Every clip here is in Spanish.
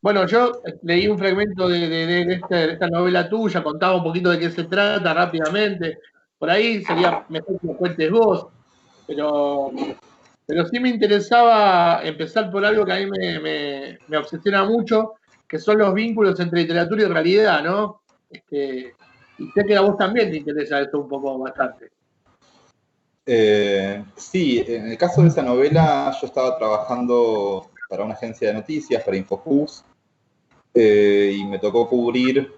Bueno, yo leí un fragmento de esta novela tuya, contaba un poquito de qué se trata rápidamente. Por ahí sería mejor que lo cuentes vos, pero, pero sí me interesaba empezar por algo que a mí me obsesiona mucho, que son los vínculos entre literatura y realidad, ¿no? Y sé que a vos también te interesa esto un poco bastante. Sí, en el caso de esa novela yo estaba trabajando para una agencia de noticias, para Infojus, y me tocó cubrir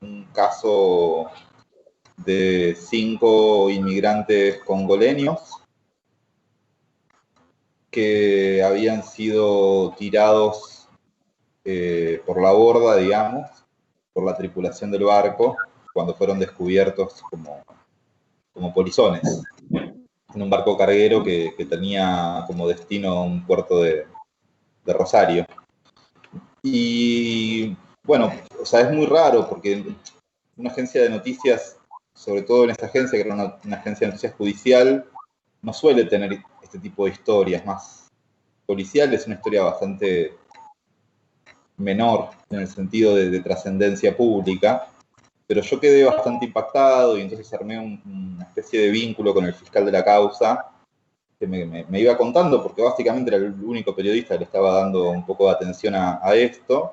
un caso de 5 inmigrantes congoleños que habían sido tirados por la borda, digamos, por la tripulación del barco, cuando fueron descubiertos como polizones, en un barco carguero que tenía como destino un puerto de Rosario. Y bueno, o sea, es muy raro porque una agencia de noticias, sobre todo en esta agencia, que era una agencia de noticias judicial, no suele tener este tipo de historias. Más policial es una historia bastante menor en el sentido de trascendencia pública, pero yo quedé bastante impactado y entonces armé una especie de vínculo con el fiscal de la causa que me iba contando, porque básicamente era el único periodista que le estaba dando un poco de atención a esto.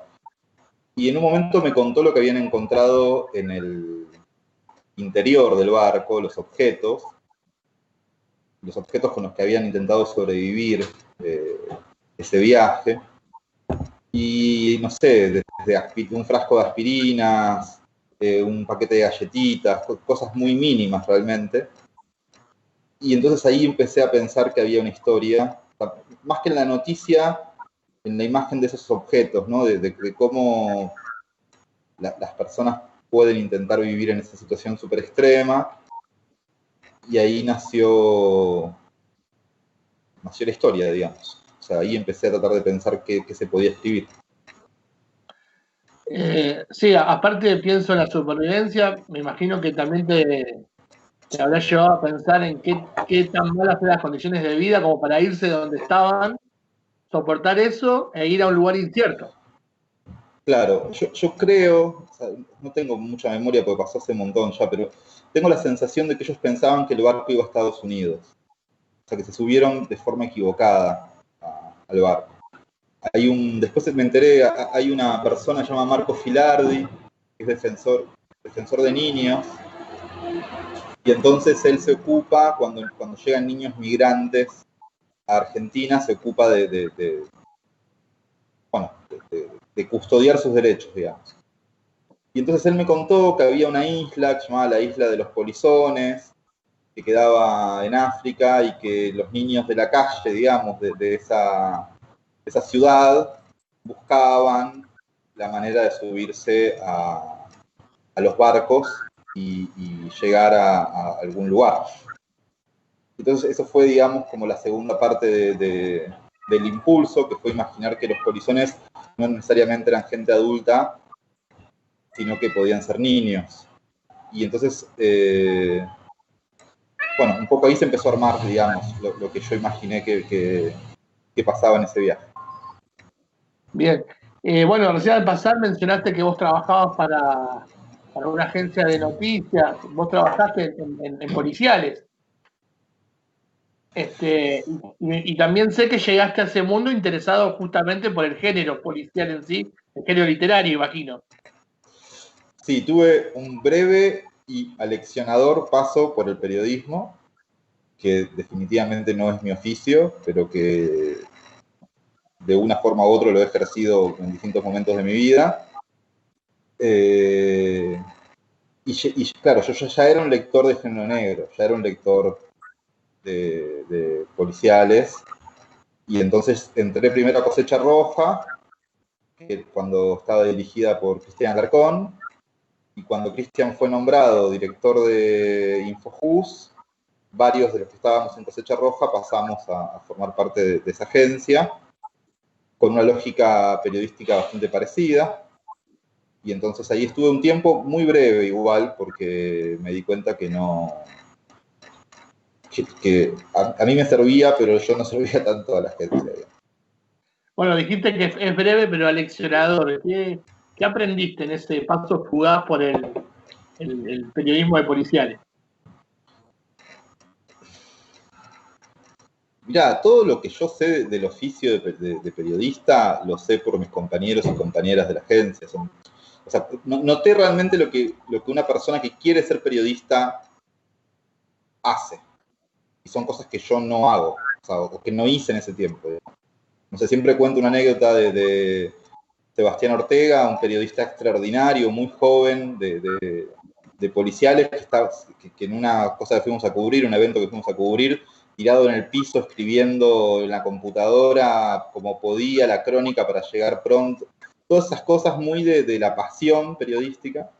Y en un momento me contó lo que habían encontrado en el interior del barco, los objetos con los que habían intentado sobrevivir ese viaje. Y no sé, desde un frasco de aspirinas, un paquete de galletitas, cosas muy mínimas realmente. Y entonces ahí empecé a pensar que había una historia, más que en la noticia, en la imagen de esos objetos, ¿no? De cómo las personas pueden intentar vivir en esa situación súper extrema. Y ahí nació la historia, digamos. O sea, ahí empecé a tratar de pensar qué se podía escribir. Sí, aparte pienso en la supervivencia, me imagino que también te habrás llevado a pensar en qué tan malas eran las condiciones de vida como para irse de donde estaban, soportar eso e ir a un lugar incierto. Claro, yo creo, o sea, no tengo mucha memoria porque pasó hace un montón ya, pero tengo la sensación de que ellos pensaban que el barco iba a Estados Unidos. O sea, que se subieron de forma equivocada al barco. Después me enteré, hay una persona llamada Marco Filardi, que es defensor de niños, y entonces él se ocupa, cuando llegan niños migrantes a Argentina, se ocupa bueno, de custodiar sus derechos, digamos. Y entonces él me contó que había una isla llamada la isla de los Polizones, que quedaba en África y que los niños de la calle, digamos, de esa ciudad, buscaban la manera de subirse a los barcos y llegar a algún lugar. Entonces eso fue, digamos, como la segunda parte del impulso, que fue imaginar que los polizones no necesariamente eran gente adulta, sino que podían ser niños. Y entonces, bueno, un poco ahí se empezó a armar, digamos, lo que yo imaginé que pasaba en ese viaje. Bien. Bueno, recién al pasar mencionaste que vos trabajabas para una agencia de noticias, vos trabajaste en policiales. Y también sé que llegaste a ese mundo interesado justamente por el género policial en sí, el género literario, imagino. Sí, tuve un breve y aleccionador paso por el periodismo, que definitivamente no es mi oficio, pero que de una forma u otra lo he ejercido en distintos momentos de mi vida. Y claro, yo ya era un lector de género negro, ya era un lector de policiales, y entonces entré primero a Cosecha Roja, que cuando estaba dirigida por Cristian Alarcón, y cuando Cristian fue nombrado director de Infojus, varios de los que estábamos en Cosecha Roja pasamos a formar parte de esa agencia, con una lógica periodística bastante parecida. Y entonces ahí estuve un tiempo muy breve igual, porque me di cuenta que no... que a mí me servía, pero yo no servía tanto a la agencia. Bueno, dijiste que es breve, pero aleccionador. ¿Qué aprendiste en ese paso fugaz por el periodismo de policiales? Mirá, todo lo que yo sé del oficio de periodista lo sé por mis compañeros y compañeras de la agencia. O sea, noté realmente lo que una persona que quiere ser periodista hace. Y son cosas que yo no hago, o sea, o que no hice en ese tiempo. No sé, siempre cuento una anécdota de Sebastián Ortega, un periodista extraordinario, muy joven, de policiales, que en una cosa que fuimos a cubrir, un evento que fuimos a cubrir, tirado en el piso, escribiendo en la computadora como podía la crónica para llegar pronto. Todas esas cosas muy de la pasión periodística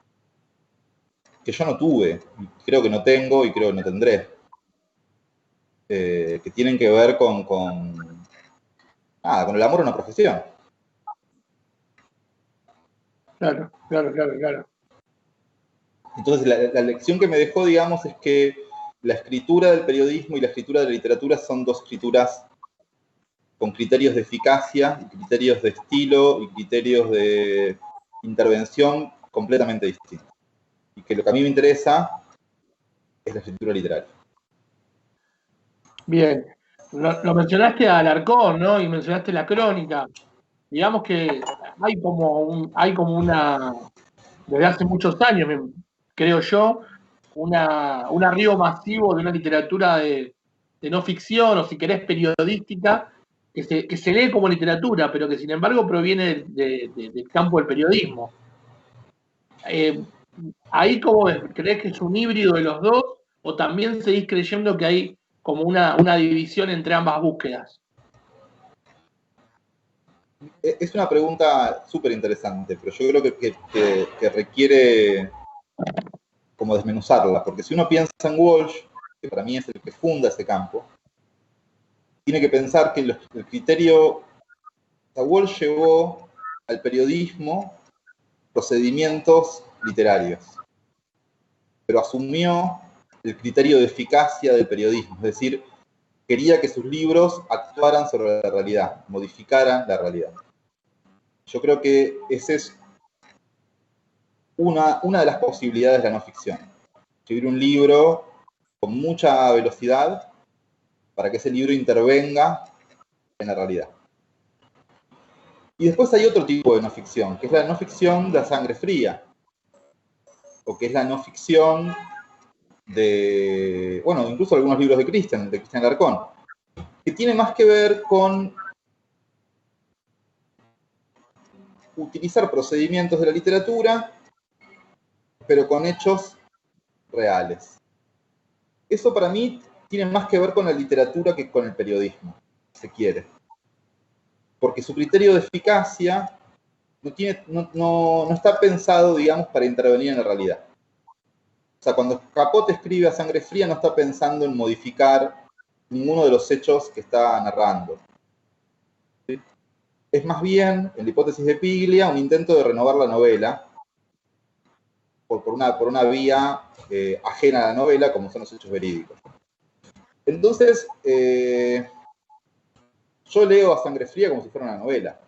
que yo no tuve, creo que no tengo y creo que no tendré. Que tienen que ver con el amor a una profesión. Claro. Entonces, la lección que me dejó, digamos, es que la escritura del periodismo y la escritura de la literatura son dos escrituras con criterios de eficacia, criterios de estilo y criterios de intervención completamente distintos. Y que lo que a mí me interesa es la escritura literaria. Bien. Lo mencionaste a Alarcón, ¿no? Y mencionaste la crónica. Digamos que hay como una, desde hace muchos años, creo yo, un arribo masivo de una literatura de no ficción, o si querés, periodística, que se lee como literatura, pero que sin embargo proviene del campo del periodismo. ¿Ahí cómo ves? ¿Crees que es un híbrido de los dos? ¿O también seguís creyendo que hay como una división entre ambas búsquedas? Es una pregunta súper interesante, pero yo creo que requiere como desmenuzarla, porque si uno piensa en Walsh, que para mí es el que funda ese campo, tiene que pensar que el criterio, Walsh llevó al periodismo procedimientos literarios, pero asumió el criterio de eficacia del periodismo, es decir, quería que sus libros actuaran sobre la realidad, modificaran la realidad. Yo creo que esa es una de las posibilidades de la no ficción. Escribir un libro con mucha velocidad para que ese libro intervenga en la realidad. Y después hay otro tipo de no ficción, que es la no ficción de sangre fría, o que es la no ficción de, bueno, incluso algunos libros de Cristian Alarcón, que tiene más que ver con utilizar procedimientos de la literatura, pero con hechos reales. Eso para mí tiene más que ver con la literatura que con el periodismo, si se quiere. Porque su criterio de eficacia no está pensado, digamos, para intervenir en la realidad. O sea, cuando Capote escribe A Sangre Fría no está pensando en modificar ninguno de los hechos que está narrando. ¿Sí? Es más bien, en la hipótesis de Piglia, un intento de renovar la novela por una vía ajena a la novela, como son los hechos verídicos. Entonces, yo leo A Sangre Fría como si fuera una novela.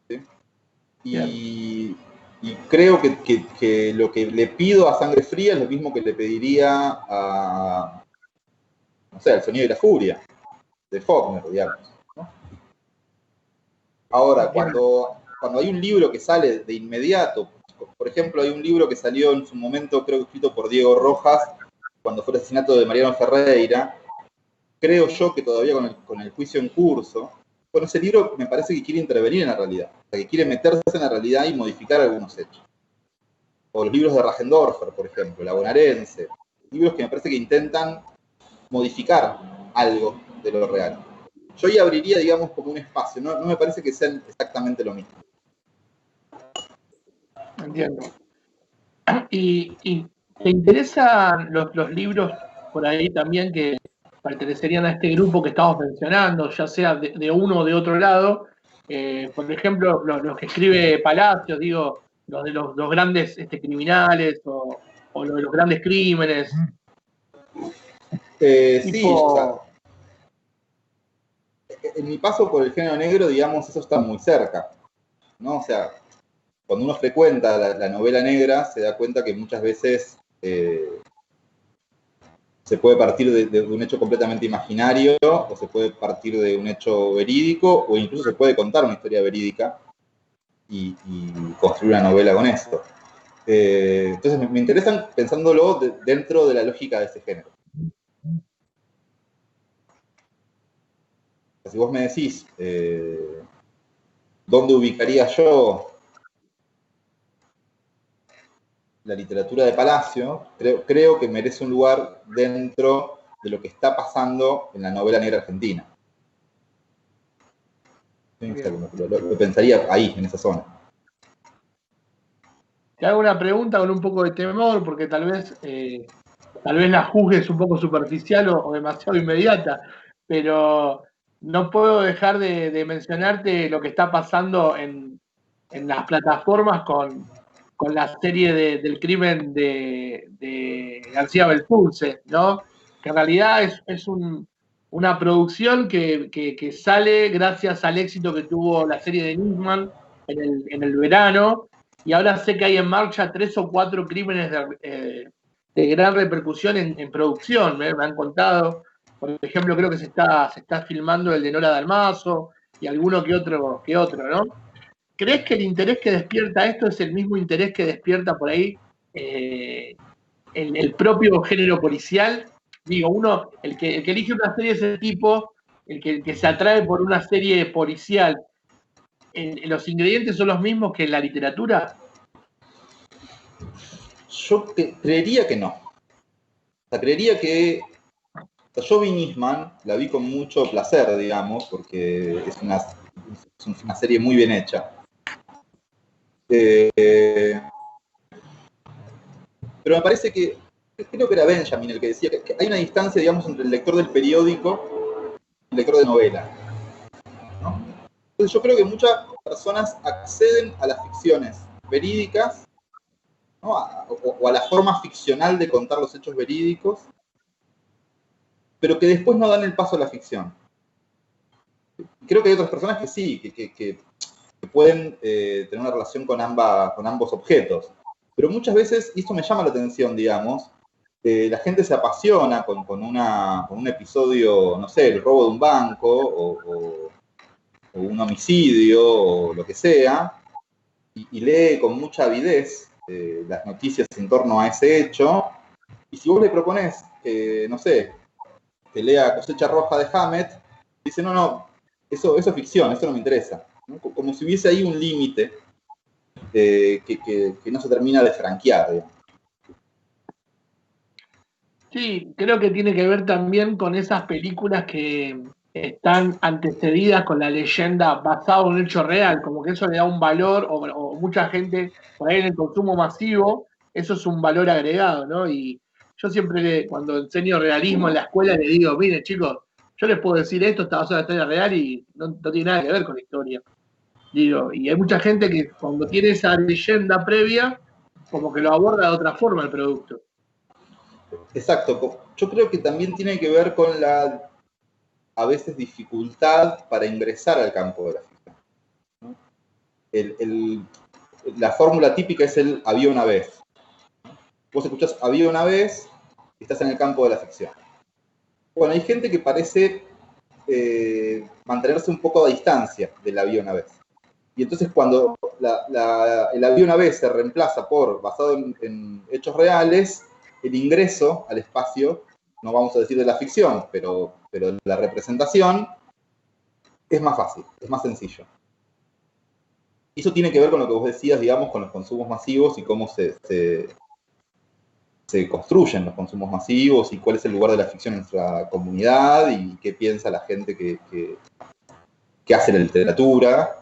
¿Sí? Y creo que lo que le pido a Sangre Fría es lo mismo que le pediría a, no sé, El Sonido y la Furia, de Faulkner, digamos. ¿No? Ahora, cuando hay un libro que sale de inmediato, por ejemplo, hay un libro que salió en su momento, creo que escrito por Diego Rojas, cuando fue el asesinato de Mariano Ferreira, creo yo que todavía con el juicio en curso, bueno, ese libro me parece que quiere intervenir en la realidad, o sea, que quiere meterse en la realidad y modificar algunos hechos. O los libros de Rajendorfer, por ejemplo, La Bonaerense, libros que me parece que intentan modificar algo de lo real. Yo ahí abriría, digamos, como un espacio, no me parece que sean exactamente lo mismo. Entiendo. ¿Y te interesan los libros por ahí también que pertenecerían a este grupo que estamos mencionando, ya sea de uno o de otro lado? Por ejemplo, los que escribe Palacios, digo, los de los grandes criminales o los de los grandes crímenes. Sí, o sea, en mi paso por el género negro, digamos, eso está muy cerca, ¿no? O sea, cuando uno frecuenta la novela negra, se da cuenta que muchas veces se puede partir de un hecho completamente imaginario, o se puede partir de un hecho verídico, o incluso se puede contar una historia verídica y construir una novela con eso. Entonces me interesan pensándolo dentro de la lógica de ese género. Si vos me decís, ¿dónde ubicaría yo la literatura de Palacio? Creo que merece un lugar dentro de lo que está pasando en la novela negra argentina. ¿Sí? O sea, lo pensaría ahí, en esa zona. Te hago una pregunta con un poco de temor, porque tal vez la juzgues un poco superficial o demasiado inmediata, pero no puedo dejar de mencionarte lo que está pasando en las plataformas con la serie del crimen de García Belsunce, ¿no? Que en realidad es una producción que sale gracias al éxito que tuvo la serie de Nisman en el verano, y ahora sé que hay en marcha 3 o 4 crímenes de gran repercusión en producción, me han contado. Por ejemplo, creo que se está filmando el de Nora Dalmazo y alguno que otro, ¿no? ¿Crees que el interés que despierta esto es el mismo interés que despierta por ahí el propio género policial? Digo, el que elige una serie de ese tipo, el que se atrae por una serie policial, ¿los ingredientes son los mismos que en la literatura? Yo creería que no. O sea, creería que yo vi Nisman, la vi con mucho placer, digamos, porque es una serie muy bien hecha. Pero me parece que, creo que era Benjamin el que decía que hay una distancia, digamos, entre el lector del periódico y el lector de novela, ¿no? Entonces yo creo que muchas personas acceden a las ficciones verídicas, ¿no? o a la forma ficcional de contar los hechos verídicos, pero que después no dan el paso a la ficción. Creo que hay otras personas que sí, que pueden tener una relación con ambos objetos. Pero muchas veces, y esto me llama la atención, digamos, la gente se apasiona con un episodio, no sé, el robo de un banco o un homicidio o lo que sea, y lee con mucha avidez las noticias en torno a ese hecho, y si vos le proponés que, no sé, que lea Cosecha Roja de Hammett, dice, no, eso es ficción, eso no me interesa. ¿No? Como si hubiese ahí un límite que no se termina de franquear, digamos. Sí, creo que tiene que ver también con esas películas que están antecedidas con la leyenda basada en un hecho real, como que eso le da un valor, o mucha gente, por ahí en el consumo masivo, eso es un valor agregado, ¿no? Y yo siempre, cuando enseño realismo en la escuela, le digo, miren chicos, yo les puedo decir esto, está basado en la historia real y no tiene nada que ver con la historia. Digo, y hay mucha gente que cuando tiene esa leyenda previa, como que lo aborda de otra forma el producto. Exacto. Yo creo que también tiene que ver con la, a veces, dificultad para ingresar al campo de la ficción, ¿no? La fórmula típica es el había una vez. Vos escuchás había una vez y estás en el campo de la ficción. Bueno, hay gente que parece mantenerse un poco a distancia del había una vez. Y entonces cuando el había una vez se reemplaza por basado en hechos reales, el ingreso al espacio, no vamos a decir de la ficción, pero la representación es más fácil, es más sencillo. Y eso tiene que ver con lo que vos decías, digamos, con los consumos masivos y cómo se construyen los consumos masivos y cuál es el lugar de la ficción en nuestra comunidad y qué piensa la gente que hace la literatura,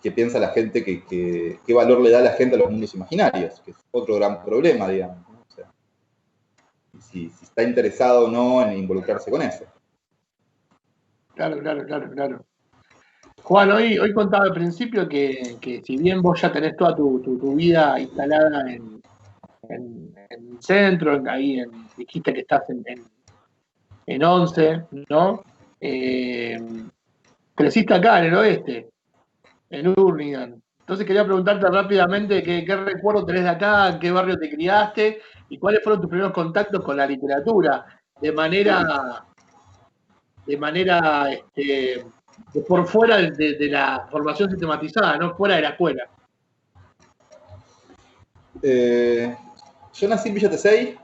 qué piensa la gente, qué valor le da la gente a los mundos imaginarios, que es otro gran problema, digamos, ¿no? O sea, si está interesado o no en involucrarse con eso. Claro. Juan, hoy contaba al principio que si bien vos ya tenés toda tu vida instalada en el centro, dijiste que estás en 11, ¿no? creciste acá, en el oeste, en Hurlingham. Entonces quería preguntarte rápidamente qué recuerdo tenés de acá, en qué barrio te criaste y cuáles fueron tus primeros contactos con la literatura, de por fuera de la formación sistematizada, no fuera de la escuela. Yo nací en Villa Tesey,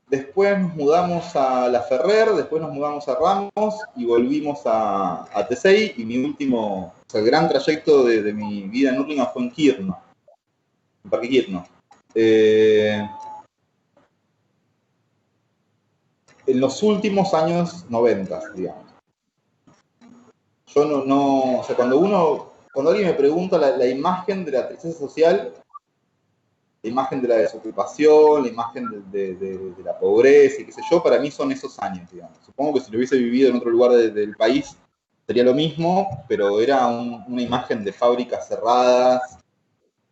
después nos mudamos a La Ferrer, después nos mudamos a Ramos y volvimos a Tesey, y mi último, o sea, el gran trayecto de mi vida en Hurlingham fue en Quirno, en Parque Quirno. En los últimos años 90, digamos. Yo o sea, cuando alguien me pregunta la imagen de la tristeza social, la imagen de la desocupación, la imagen de la pobreza y qué sé yo, para mí son esos años, digamos. Supongo que si lo hubiese vivido en otro lugar del país sería lo mismo, pero era una imagen de fábricas cerradas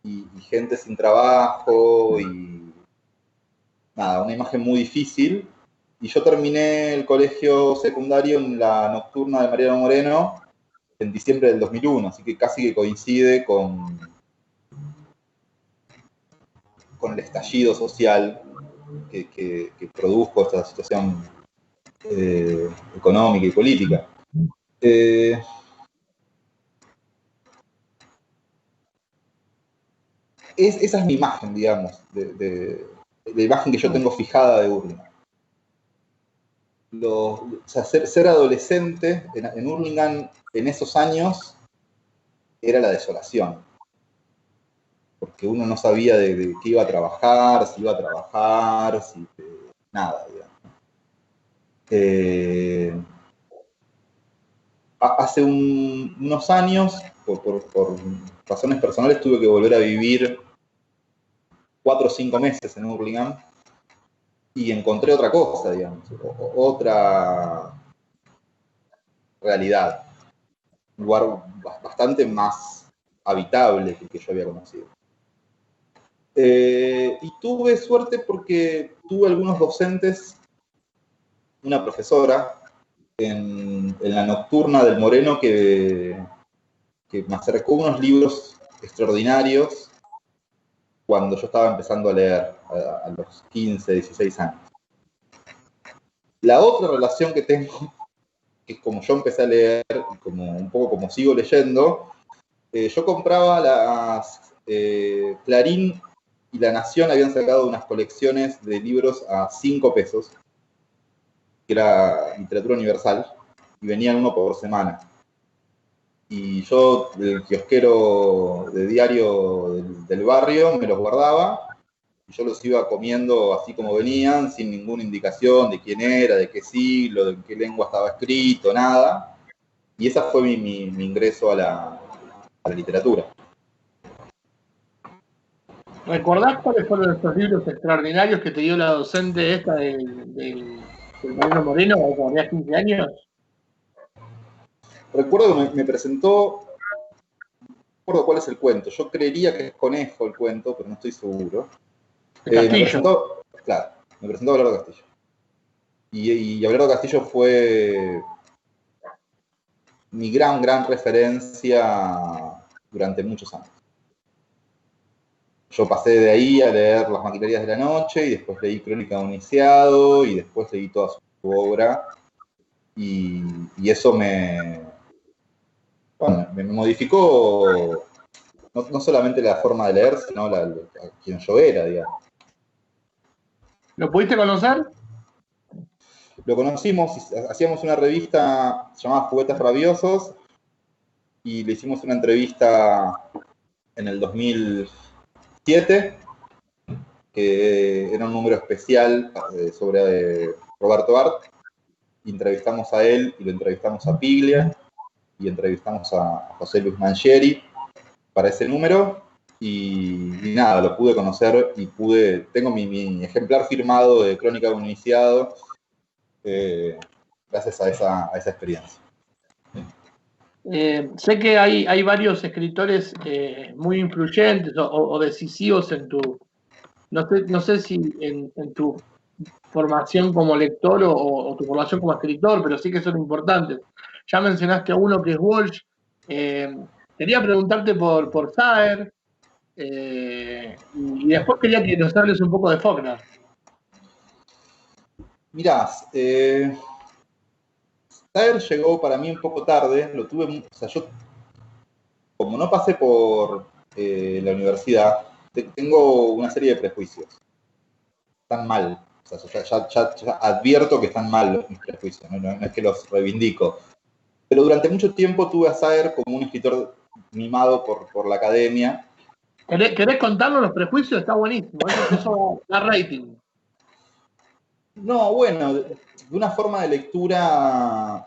y gente sin trabajo y nada, una imagen muy difícil. Y yo terminé el colegio secundario en la nocturna de Mariano Moreno en diciembre del 2001, así que casi que coincide con el estallido social que produjo esta situación económica y política. Esa es mi imagen, digamos, de la imagen que yo tengo fijada de Hurlingham. O sea, ser adolescente en Hurlingham en esos años era la desolación, porque uno no sabía de qué iba a trabajar, si iba a trabajar, nada, digamos. Hace unos años, por razones personales, tuve que volver a vivir 4 o 5 meses en Hurlingham y encontré otra cosa, digamos, otra realidad, un lugar bastante más habitable que el que yo había conocido. Y tuve suerte porque tuve algunos docentes, una profesora en la nocturna del Moreno que me acercó unos libros extraordinarios cuando yo estaba empezando a leer a los 15, 16 años. La otra relación que tengo, que es como yo empecé a leer, como un poco como sigo leyendo, yo compraba Clarín y La Nación habían sacado unas colecciones de libros a 5 pesos, que era literatura universal, y venían uno por semana. Y yo, el kiosquero de diario del barrio, me los guardaba, y yo los iba comiendo así como venían, sin ninguna indicación de quién era, de qué siglo, de qué lengua estaba escrito, nada. Y esa fue mi ingreso a la literatura. ¿Recordás cuáles fueron estos libros extraordinarios que te dio la docente esta del Mariano Moreno cuando tenías 15 años? Recuerdo que me presentó, no recuerdo cuál es el cuento, yo creería que es Conejo el cuento, pero no estoy seguro. Me presentó Abelardo Castillo. Y Abelardo Castillo fue mi gran referencia durante muchos años. Yo pasé de ahí a leer Las Maquinarias de la Noche, y después leí Crónica de un Iniciado, y después leí toda su obra, y eso me modificó no solamente la forma de leer, sino a quien yo era, digamos. ¿Lo pudiste conocer? Lo conocimos, hacíamos una revista llamada Juguetes Rabiosos, y le hicimos una entrevista en el 2007, que era un número especial sobre Roberto Art. Entrevistamos a él y lo entrevistamos a Piglia y entrevistamos a José Luis Mangieri para ese número, y nada, lo pude conocer y tengo mi ejemplar firmado de Crónica de un Iniciado gracias a esa experiencia. Sé que hay varios escritores muy influyentes o decisivos en tu, no sé si en tu formación como lector o tu formación como escritor, pero sí que son importantes. Ya mencionaste a uno que es Walsh. Quería preguntarte por Saer, y después quería que nos hables un poco de Faulkner. Mirá, Saer llegó para mí un poco tarde, lo tuve, o sea, yo como no pasé por la universidad, tengo una serie de prejuicios. Están mal, o sea, ya advierto que están mal mis prejuicios, no es que los reivindico. Pero durante mucho tiempo tuve a Saer como un escritor mimado por la academia. ¿Querés contarnos los prejuicios? Está buenísimo, eso da rating. No, bueno, de una forma de lectura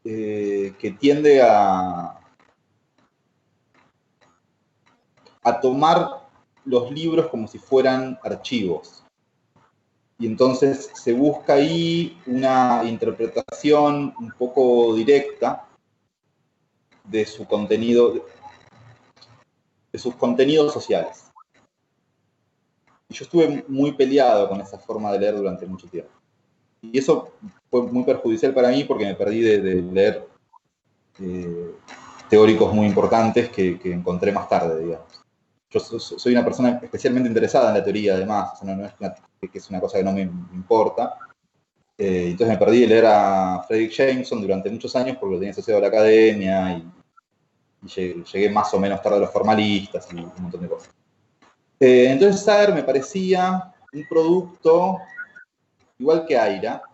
que tiende a tomar los libros como si fueran archivos. Y entonces se busca ahí una interpretación un poco directa de su contenido, de sus contenidos sociales. Y yo estuve muy peleado con esa forma de leer durante mucho tiempo. Y eso fue muy perjudicial para mí porque me perdí de leer teóricos muy importantes que encontré más tarde, digamos. Yo soy una persona especialmente interesada en la teoría, además, o sea, no es una cosa que no me importa. Entonces me perdí de leer a Fredric Jameson durante muchos años porque lo tenía asociado a la academia y llegué más o menos tarde a los formalistas y un montón de cosas. Entonces Saer me parecía un producto, igual que Aira,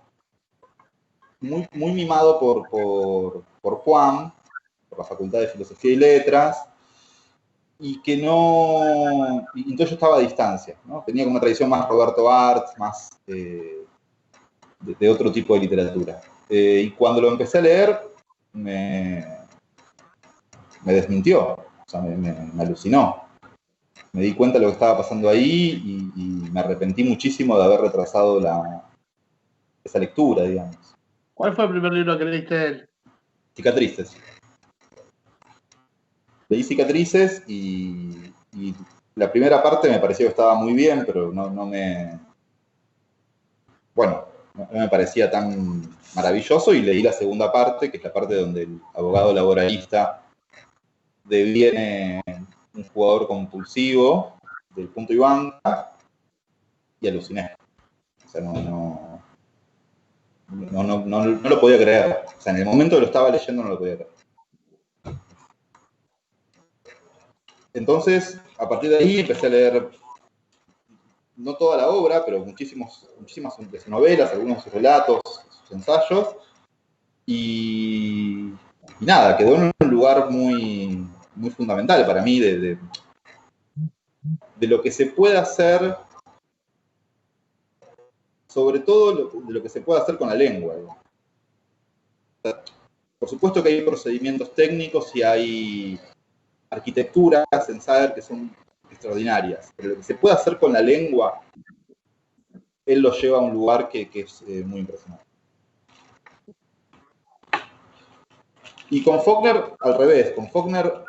muy mimado por Juan, por la Facultad de Filosofía y Letras, y que no... Y entonces yo estaba a distancia, ¿no? Tenía como una tradición más Roberto Arlt, más de otro tipo de literatura. Y cuando lo empecé a leer, me desmintió, o sea, me alucinó. Me di cuenta de lo que estaba pasando ahí y me arrepentí muchísimo de haber retrasado esa lectura, digamos. ¿Cuál fue el primer libro que leíste de él? Cicatrices. Leí Cicatrices y la primera parte me pareció que estaba muy bien, pero no me... Bueno, no me parecía tan maravilloso y leí la segunda parte, que es la parte donde el abogado laboralista deviene un jugador compulsivo del punto y banca y aluciné. O sea, no lo podía creer. O sea, en el momento que lo estaba leyendo no lo podía creer. Entonces, a partir de ahí empecé a leer, no toda la obra, pero muchísimas de sus novelas, algunos de sus relatos, sus ensayos. Y nada, quedó en un lugar muy fundamental para mí de lo que se puede hacer, sobre todo de lo que se puede hacer con la lengua. Por supuesto que hay procedimientos técnicos y hay arquitecturas en Saer que son extraordinarias, pero lo que se puede hacer con la lengua, él lo lleva a un lugar que es muy impresionante. Y con Faulkner, al revés, con Faulkner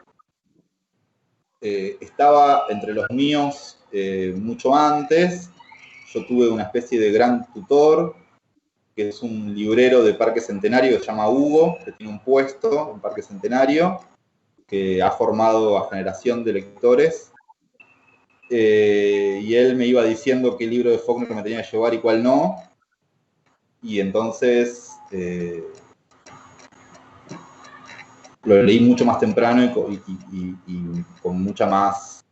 estaba entre los míos mucho antes. Yo tuve una especie de gran tutor, que es un librero de Parque Centenario que se llama Hugo, que tiene un puesto en Parque Centenario, que ha formado a generación de lectores. Y él me iba diciendo qué libro de Faulkner me tenía que llevar y cuál no. Y entonces lo leí mucho más temprano y con mucha más...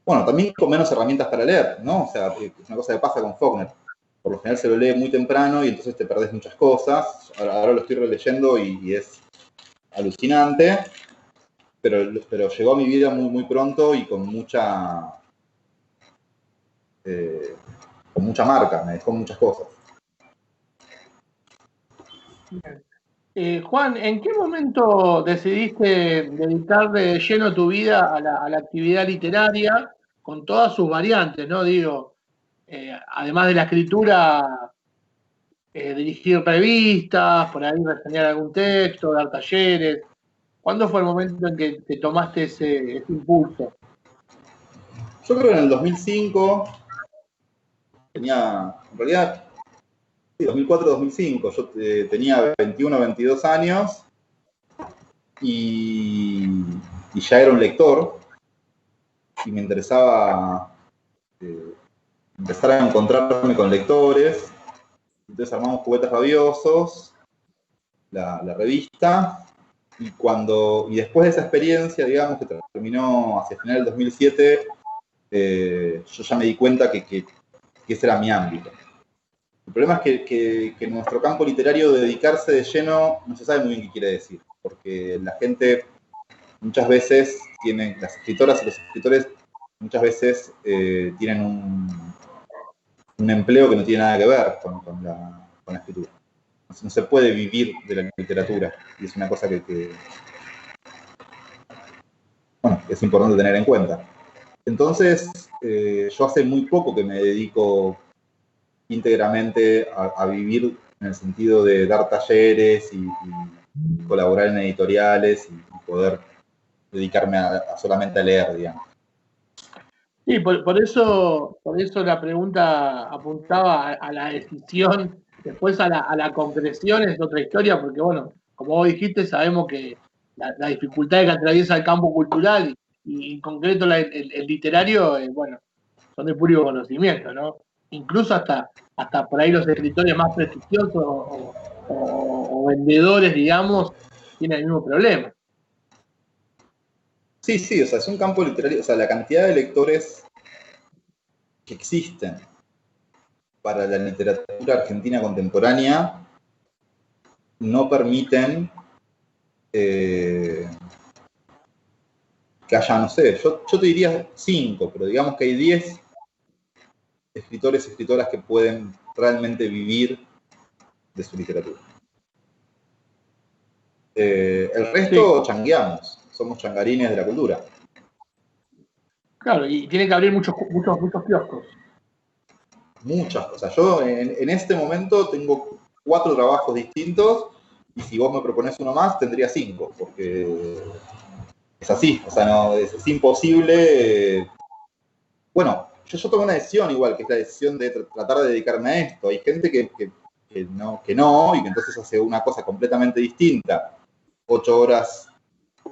Bueno, también con menos herramientas para leer, ¿no? O sea, es una cosa que pasa con Faulkner. Por lo general se lo lee muy temprano y entonces te perdés muchas cosas. Ahora lo estoy releyendo y es alucinante, pero llegó a mi vida muy pronto y con mucha marca, me dejó muchas cosas. Juan, ¿en qué momento decidiste dedicar de lleno tu vida a la actividad literaria con todas sus variantes, ¿no? Digo, además de la escritura, dirigir revistas, por ahí reseñar algún texto, dar talleres. ¿Cuándo fue el momento en que te tomaste ese impulso? Yo creo que en el 2005, en realidad, sí, 2004-2005, yo tenía 21 o 22 años y ya era un lector, y me interesaba empezar a encontrarme con lectores. Entonces armamos Juguetes Rabiosos, la revista, y después de esa experiencia, digamos, que terminó hacia final del 2007, yo ya me di cuenta que ese era mi ámbito. El problema es que en nuestro campo literario dedicarse de lleno no se sabe muy bien qué quiere decir, porque la gente muchas veces tiene, las escritoras y los escritores muchas veces tienen un empleo que no tiene nada que ver con la escritura. No se puede vivir de la literatura, y es una cosa que es importante tener en cuenta. Entonces, yo hace muy poco que me dedico íntegramente a vivir en el sentido de dar talleres y colaborar en editoriales y poder dedicarme solamente a leer, digamos. Sí, por eso la pregunta apuntaba a la decisión, después a la concreción es otra historia, porque bueno, como vos dijiste, sabemos que la dificultad que atraviesa el campo cultural y en concreto el literario, bueno, son de puro conocimiento, ¿no? Incluso hasta por ahí los escritores más prestigiosos o vendedores, digamos, tienen el mismo problema. Sí, sí, o sea, es un campo literario, o sea, la cantidad de lectores que existen para la literatura argentina contemporánea no permiten que haya, no sé, yo te diría 5, pero digamos que hay 10 escritores y escritoras que pueden realmente vivir de su literatura. El resto Sí. changueamos, somos changarines de la cultura. Claro, y tiene que abrir muchos kioscos. Muchas cosas. Yo en este momento tengo 4 trabajos distintos, y si vos me propones uno más, tendría 5, porque es así, o sea, no, es imposible. Bueno, yo tomo una decisión igual, que es la decisión de tratar de dedicarme a esto. Hay gente que no, y que entonces hace una cosa completamente distinta, 8 horas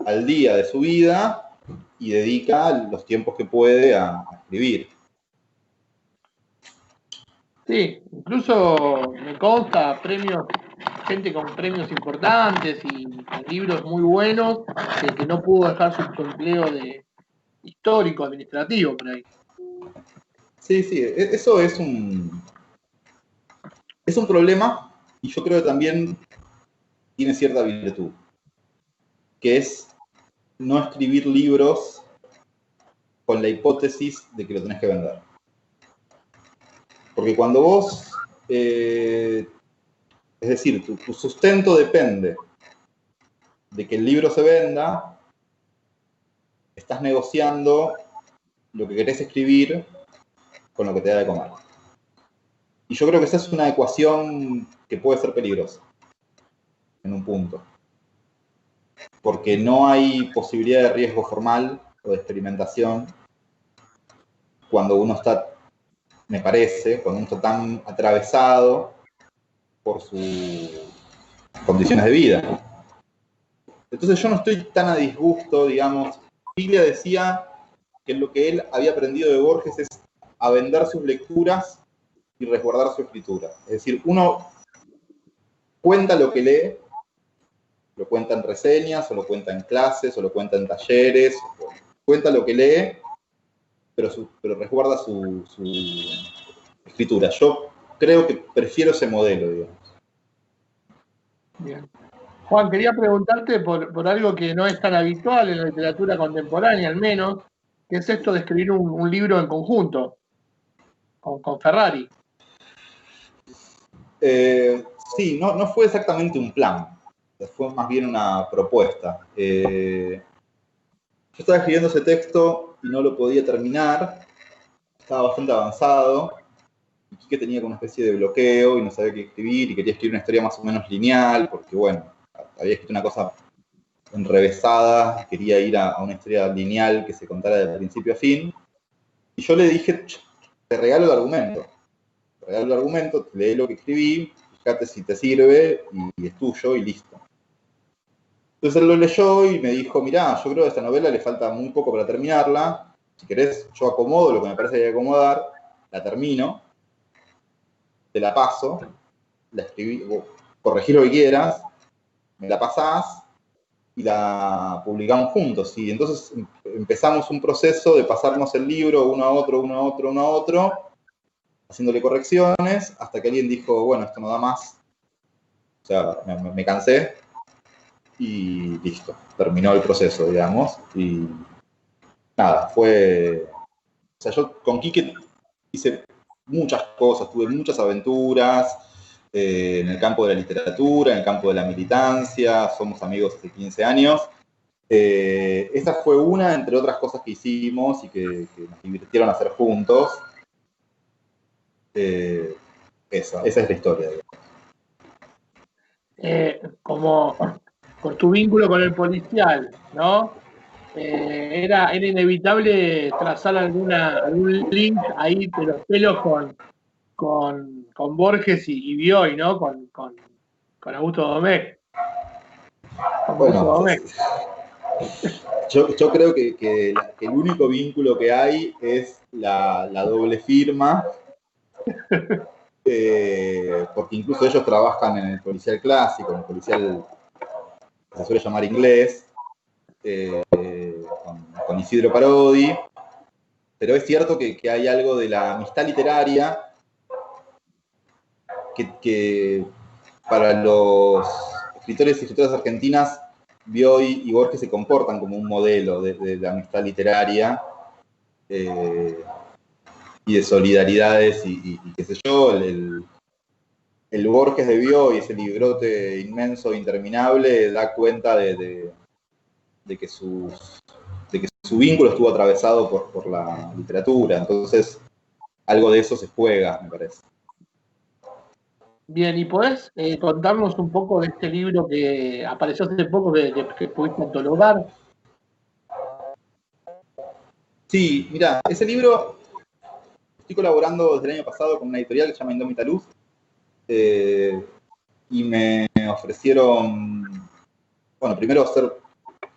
al día de su vida, y dedica los tiempos que puede a escribir. Sí, incluso me consta gente con premios importantes y con libros muy buenos que no pudo dejar su empleo de histórico, administrativo por ahí. Sí, sí, eso es un problema, y yo creo que también tiene cierta virtud, que es no escribir libros con la hipótesis de que lo tenés que vender. Porque cuando vos, es decir, tu sustento depende de que el libro se venda, estás negociando lo que querés escribir con lo que te da de comer. Y yo creo que esa es una ecuación que puede ser peligrosa en un punto. Porque no hay posibilidad de riesgo formal o de experimentación cuando uno está, me parece, cuando uno está tan atravesado por sus condiciones de vida. Entonces yo no estoy tan a disgusto, digamos. Piglia decía que lo que él había aprendido de Borges es a vender sus lecturas y resguardar su escritura. Es decir, uno cuenta lo que lee, lo cuenta en reseñas, o lo cuenta en clases, o lo cuenta en talleres, cuenta lo que lee, pero resguarda su escritura. Yo creo que prefiero ese modelo, digamos. Bien. Juan, quería preguntarte por algo que no es tan habitual en la literatura contemporánea, al menos, que es esto de escribir un libro en conjunto con Ferrari. Sí, no fue exactamente un plan, fue más bien una propuesta. Yo estaba escribiendo ese texto y no lo podía terminar, estaba bastante avanzado, y Quique tenía como una especie de bloqueo y no sabía qué escribir, y quería escribir una historia más o menos lineal, porque bueno, había escrito una cosa enrevesada, quería ir a una historia lineal que se contara de principio a fin, y yo le dije, te regalo el argumento, lee lo que escribí, fíjate si te sirve, y es tuyo, y listo. Entonces él lo leyó y me dijo, mirá, yo creo que a esta novela le falta muy poco para terminarla. Si querés, yo acomodo lo que me parece que hay que acomodar, la termino, te la paso, la escribí, corregí lo que quieras, me la pasás y la publicamos juntos. Y entonces empezamos un proceso de pasarnos el libro uno a otro, uno a otro, uno a otro, haciéndole correcciones, hasta que alguien dijo, bueno, esto no da más. O sea, me cansé y listo, terminó el proceso, digamos. Y nada, fue... O sea, yo con Quique hice muchas cosas, tuve muchas aventuras en el campo de la literatura, en el campo de la militancia, somos amigos hace 15 años. Esta fue una, entre otras cosas que hicimos y que nos divirtieron hacer juntos. Esa es la historia. Como por tu vínculo con el policial, ¿no? Era inevitable trazar algún link ahí de los pelos con Borges y Bioy, ¿no? Con Augusto Domecq. Bueno, yo creo que el único vínculo que hay es la doble firma, porque incluso ellos trabajan en el policial clásico, en el policial que se suele llamar inglés, con Isidro Parodi, pero es cierto que hay algo de la amistad literaria que para los escritores y escritoras argentinas, Bioy y Borges se comportan como un modelo de amistad literaria y de solidaridades y qué sé yo, el Borges de Bioy, ese librote inmenso, interminable, da cuenta de que su vínculo estuvo atravesado por la literatura, entonces algo de eso se juega, me parece. Bien, ¿y podés contarnos un poco de este libro que apareció hace poco que pudiste antologar? Sí, mira, ese libro estoy colaborando desde el año pasado con una editorial que se llama Indómita Luz y me ofrecieron, bueno, primero hacer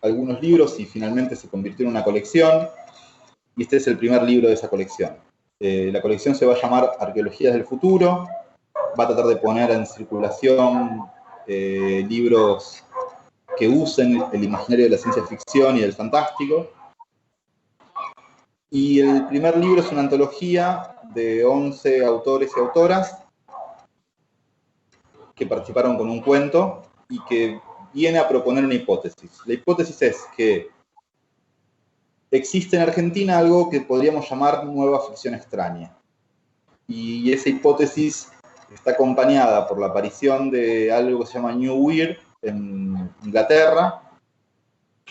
algunos libros y finalmente se convirtió en una colección y este es el primer libro de esa colección. La colección se va a llamar Arqueologías del Futuro, va a tratar de poner en circulación libros que usen el imaginario de la ciencia ficción y del fantástico. Y el primer libro es una antología de 11 autores y autoras que participaron con un cuento y que viene a proponer una hipótesis. La hipótesis es que existe en Argentina algo que podríamos llamar nueva ficción extraña. Y esa hipótesis está acompañada por la aparición de algo que se llama New Weird en Inglaterra,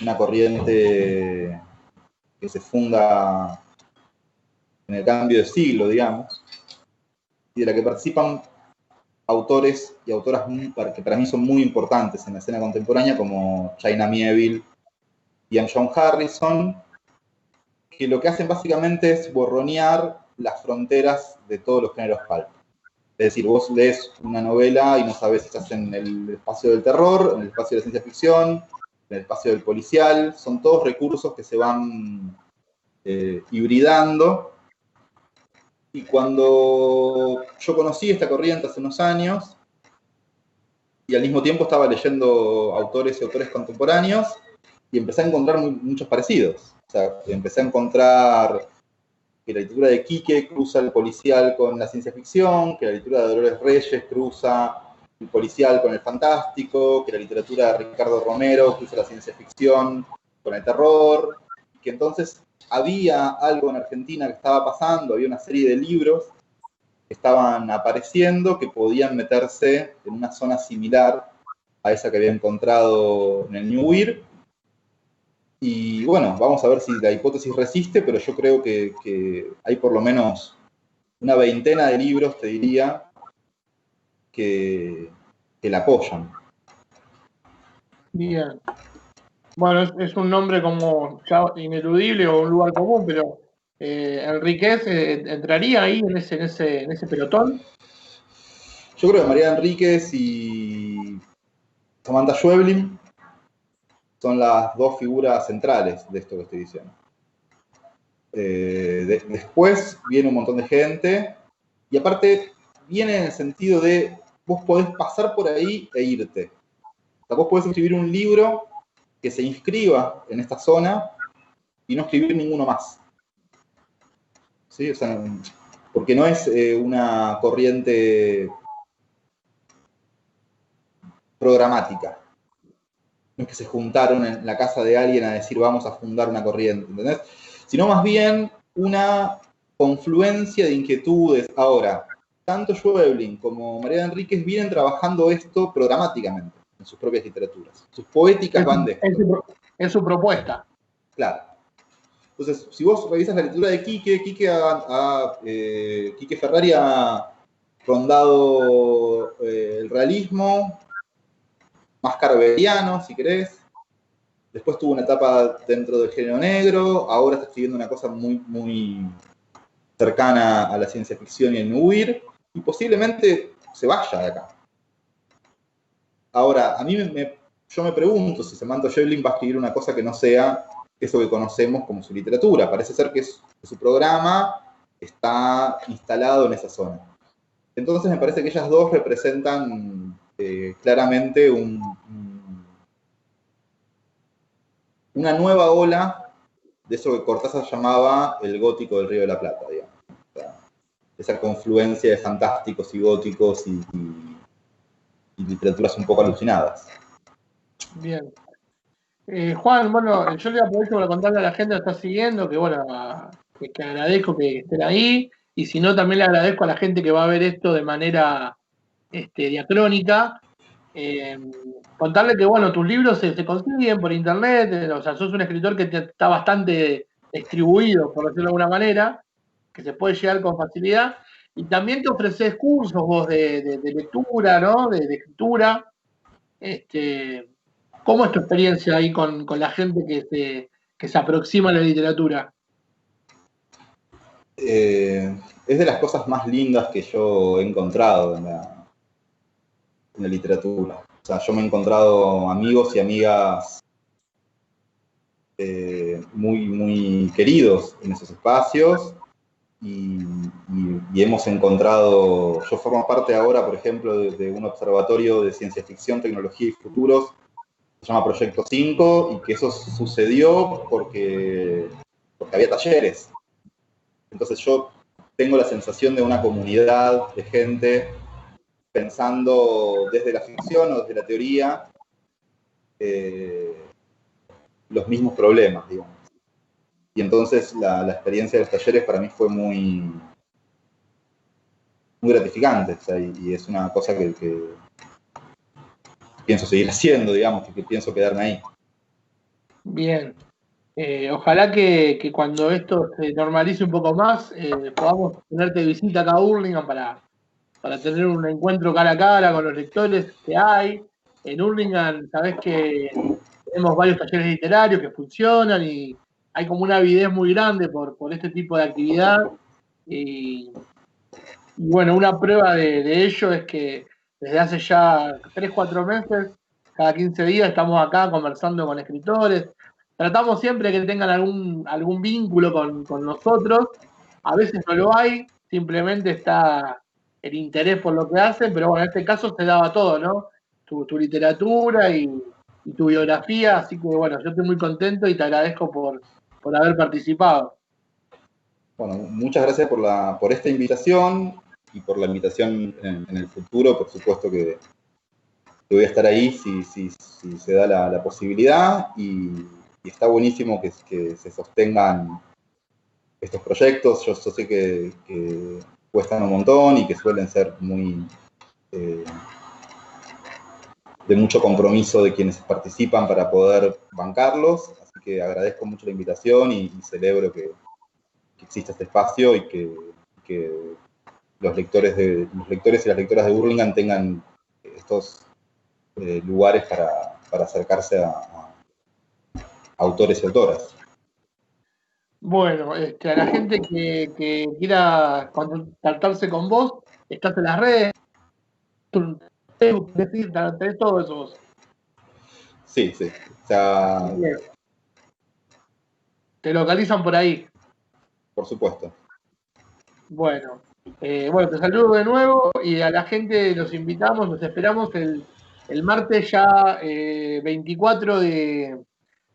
una corriente que se funda en el cambio de siglo, digamos, y de la que participan autores y autoras que para mí son muy importantes en la escena contemporánea, como China Miéville y M. John Harrison, que lo que hacen básicamente es borronear las fronteras de todos los géneros pulp. Es decir, vos lees una novela y no sabes si estás en el espacio del terror, en el espacio de la ciencia ficción, en el espacio del policial. Son todos recursos que se van hibridando. Y cuando yo conocí esta corriente hace unos años, y al mismo tiempo estaba leyendo autores y autores contemporáneos, y empecé a encontrar muchos parecidos. O sea, empecé a encontrar que la literatura de Quique cruza el policial con la ciencia ficción, que la literatura de Dolores Reyes cruza el policial con el fantástico, que la literatura de Ricardo Romero cruza la ciencia ficción con el terror, que entonces había algo en Argentina que estaba pasando, había una serie de libros que estaban apareciendo que podían meterse en una zona similar a esa que había encontrado en el New Weird. Y bueno, vamos a ver si la hipótesis resiste, pero yo creo que hay por lo menos una veintena de libros, te diría, que la apoyan. Bien. Bueno, es un nombre como ya ineludible o un lugar común, pero Enríquez entraría ahí en ese pelotón. Yo creo que María Enríquez y Samantha Schweblin son las dos figuras centrales de esto que estoy diciendo. Después viene un montón de gente, y aparte viene en el sentido de vos podés pasar por ahí e irte. O sea, vos podés escribir un libro que se inscriba en esta zona y no escribir ninguno más. ¿Sí? O sea, porque no es una corriente programática. No es que se juntaron en la casa de alguien a decir vamos a fundar una corriente, ¿entendés? Sino más bien una confluencia de inquietudes. Ahora, tanto Schweblin como Mariana Enríquez vienen trabajando esto programáticamente en sus propias literaturas. Sus poéticas van de esto. Es su propuesta. Claro. Entonces, si vos revisas la lectura de Quique, Quique Ferrari ha rondado el realismo, más carveriano, si querés. Después tuvo una etapa dentro del género negro, ahora está escribiendo una cosa muy, muy cercana a la ciencia ficción y el nuir, y posiblemente se vaya de acá. Ahora, a mí yo me pregunto si Samantha Schweblin va a escribir una cosa que no sea eso que conocemos como su literatura. Parece ser que su programa está instalado en esa zona. Entonces me parece que ellas dos representan claramente una nueva ola de eso que Cortázar llamaba el gótico del Río de la Plata, digamos. O sea, esa confluencia de fantásticos y góticos y literaturas un poco alucinadas. Bien. Juan, bueno, yo le aprovecho para contarle a la gente que está siguiendo, que bueno, que agradezco que estén ahí, y si no, también le agradezco a la gente que va a ver esto de manera diacrónica. Contarle que, bueno, tus libros se consiguen por internet, o sea, sos un escritor que está bastante distribuido, por decirlo de alguna manera, que se puede llegar con facilidad, y también te ofreces cursos vos de lectura, ¿no? De escritura. ¿Cómo es tu experiencia ahí con la gente que se aproxima a la literatura? Es de las cosas más lindas que yo he encontrado en la literatura. O sea, yo me he encontrado amigos y amigas muy, muy queridos en esos espacios y hemos encontrado, yo formo parte ahora, por ejemplo, de un observatorio de ciencia ficción, tecnología y futuros, se llama Proyecto 5, y que eso sucedió porque había talleres. Entonces yo tengo la sensación de una comunidad de gente pensando desde la ficción o desde la teoría los mismos problemas, digamos. Y entonces la experiencia de los talleres para mí fue muy, muy gratificante, o sea, y es una cosa que pienso seguir haciendo, digamos, que pienso quedarme ahí. Bien. Ojalá que cuando esto se normalice un poco más, podamos tenerte de visita acá a Hurlingham para tener un encuentro cara a cara con los lectores que hay. En Hurlingham, sabés que tenemos varios talleres literarios que funcionan y hay como una avidez muy grande por este tipo de actividad. Y bueno, una prueba de ello es que desde hace ya 3, 4 meses, cada 15 días estamos acá conversando con escritores. Tratamos siempre que tengan algún vínculo con nosotros. A veces no lo hay, simplemente está el interés por lo que hacen, pero bueno, en este caso se daba todo, ¿no? Tu literatura y tu biografía, así que bueno, yo estoy muy contento y te agradezco por haber participado. Bueno, muchas gracias por esta invitación y por la invitación en el futuro. Por supuesto que voy a estar ahí si se da la posibilidad, y está buenísimo que se sostengan estos proyectos. Yo sé que cuestan un montón y que suelen ser muy de mucho compromiso de quienes participan para poder bancarlos, así que agradezco mucho la invitación y celebro que exista este espacio y que los lectores y las lectoras de Hurlingham tengan estos lugares para acercarse a autores y autoras. Bueno, a la gente que quiera contactarse con vos, estás en las redes, Facebook, tenés todo eso vos. Sí, sí. O sea, Bien. Te localizan por ahí. por supuesto. Bueno, bueno, te saludo de nuevo y a la gente los invitamos, los esperamos el martes ya 24 de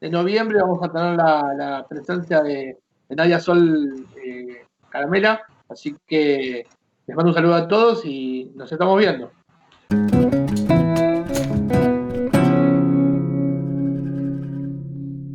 noviembre. Vamos a tener la presencia de Nadia Sol Caramela, así que les mando un saludo a todos y nos estamos viendo.